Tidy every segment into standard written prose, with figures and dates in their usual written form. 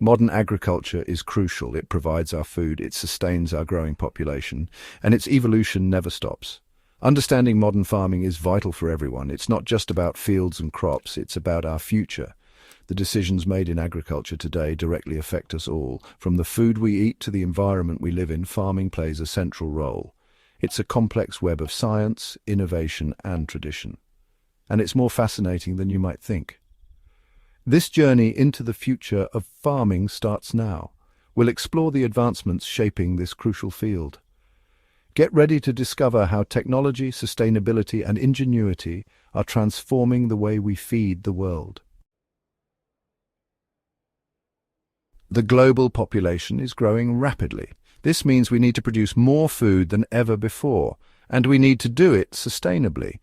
Modern agriculture is crucial. It provides our food, it sustains our growing population, and its evolution never stops. Understanding modern farming is vital for everyone. It's not just about fields and crops, it's about our future. The decisions made in agriculture today directly affect us all. From the food we eat to the environment we live in, farming plays a central role. It's a complex web of science, innovation, and tradition. And it's more fascinating than you might think. This journey into the future of farming starts now. We'll explore the advancements shaping this crucial field. Get ready to discover how technology, sustainability, and ingenuity are transforming the way we feed the world. The global population is growing rapidly. This means we need to produce more food than ever before, and we need to do it sustainably.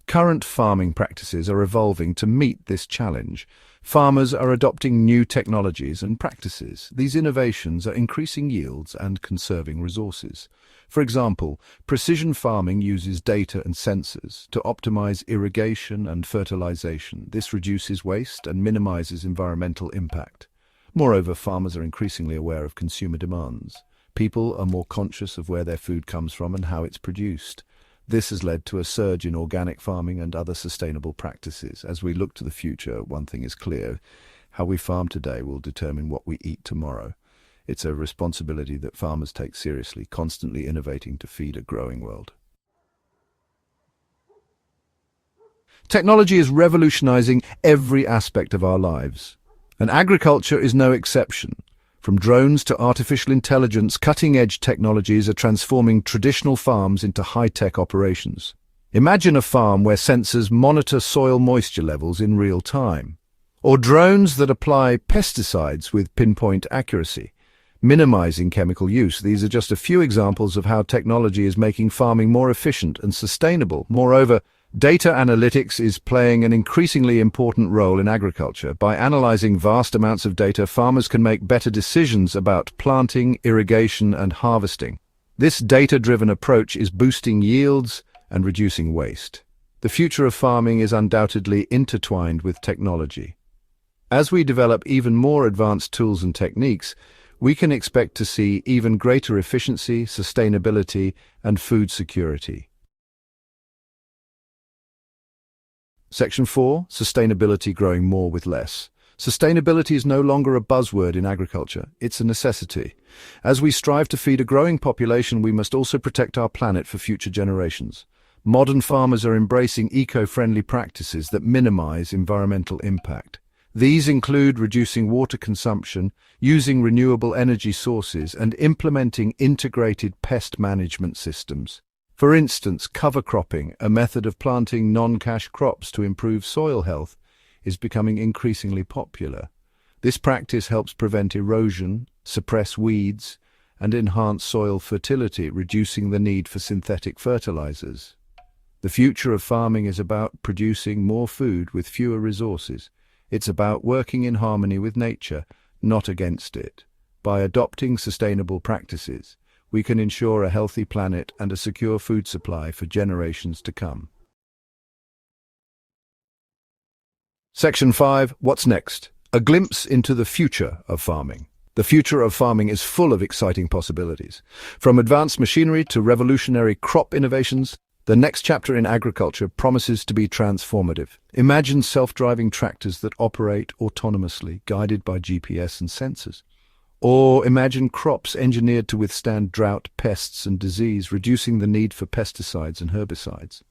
Current farming practices are evolving to meet this challenge. Farmers are adopting new technologies and practices. These innovations are increasing yields and conserving resources. For example, precision farming uses data and sensors to optimize irrigation and fertilization. This reduces waste and minimizes environmental impact. Moreover, farmers are increasingly aware of consumer demands. People are more conscious of where their food comes from and how it's produced. This has led to a surge in organic farming and other sustainable practices. As we look to the future, one thing is clear: how we farm today will determine what we eat tomorrow. It's a responsibility that farmers take seriously, constantly innovating to feed a growing world. Technology is revolutionizing every aspect of our lives, and agriculture is no exception. From drones to artificial intelligence, cutting-edge technologies are transforming traditional farms into high-tech operations. Imagine a farm where sensors monitor soil moisture levels in real time, or drones that apply pesticides with pinpoint accuracy, minimizing chemical use. These are just a few examples of how technology is making farming more efficient and sustainable. Moreover, data analytics is playing an increasingly important role in agriculture. By analyzing vast amounts of data, farmers can make better decisions about planting, irrigation, and harvesting. This data-driven approach is boosting yields and reducing waste. The future of farming is undoubtedly intertwined with technology. As we develop even more advanced tools and techniques, we can expect to see even greater efficiency, sustainability, and food security. Section 4. Sustainability growing more with less. Sustainability is no longer a buzzword in agriculture, it's a necessity. As we strive to feed a growing population, we must also protect our planet for future generations. Modern farmers are embracing eco-friendly practices that minimize environmental impact. These include reducing water consumption, using renewable energy sources, and implementing integrated pest management systems. For instance, cover cropping, a method of planting non-cash crops to improve soil health, is becoming increasingly popular. This practice helps prevent erosion, suppress weeds, and enhance soil fertility, reducing the need for synthetic fertilizers. The future of farming is about producing more food with fewer resources. It's about working in harmony with nature, not against it. By adopting sustainable practices, we can ensure a healthy planet and a secure food supply for generations to come. Section 5. What's next? A glimpse into the future of farming. The future of farming is full of exciting possibilities. From advanced machinery to revolutionary crop innovations, the next chapter in agriculture promises to be transformative. Imagine self-driving tractors that operate autonomously, guided by GPS and sensors. Or imagine crops engineered to withstand drought, pests, and disease, reducing the need for pesticides and herbicides.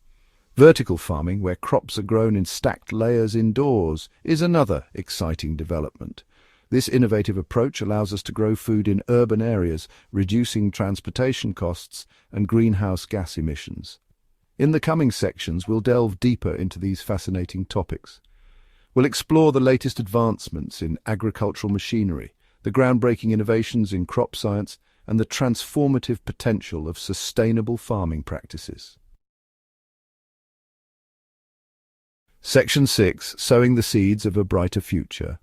Vertical farming, where crops are grown in stacked layers indoors, is another exciting development. This innovative approach allows us to grow food in urban areas, reducing transportation costs and greenhouse gas emissions. In the coming sections, we'll delve deeper into these fascinating topics. We'll explore the latest advancements in agricultural machinery, the groundbreaking innovations in crop science, and the transformative potential of sustainable farming practices. Section 6. Sowing the seeds of a brighter future.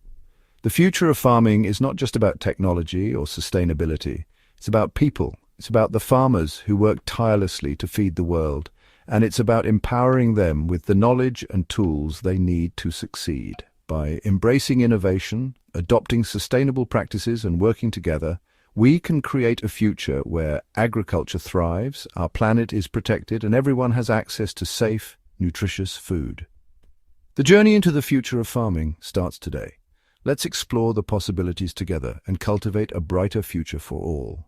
The future of farming is not just about technology or sustainability. It's about people. It's about the farmers who work tirelessly to feed the world, and it's about empowering them with the knowledge and tools they need to succeed. By embracing innovation, adopting sustainable practices and working together, we can create a future where agriculture thrives, our planet is protected, and everyone has access to safe, nutritious food. The journey into the future of farming starts today. Let's explore the possibilities together and cultivate a brighter future for all.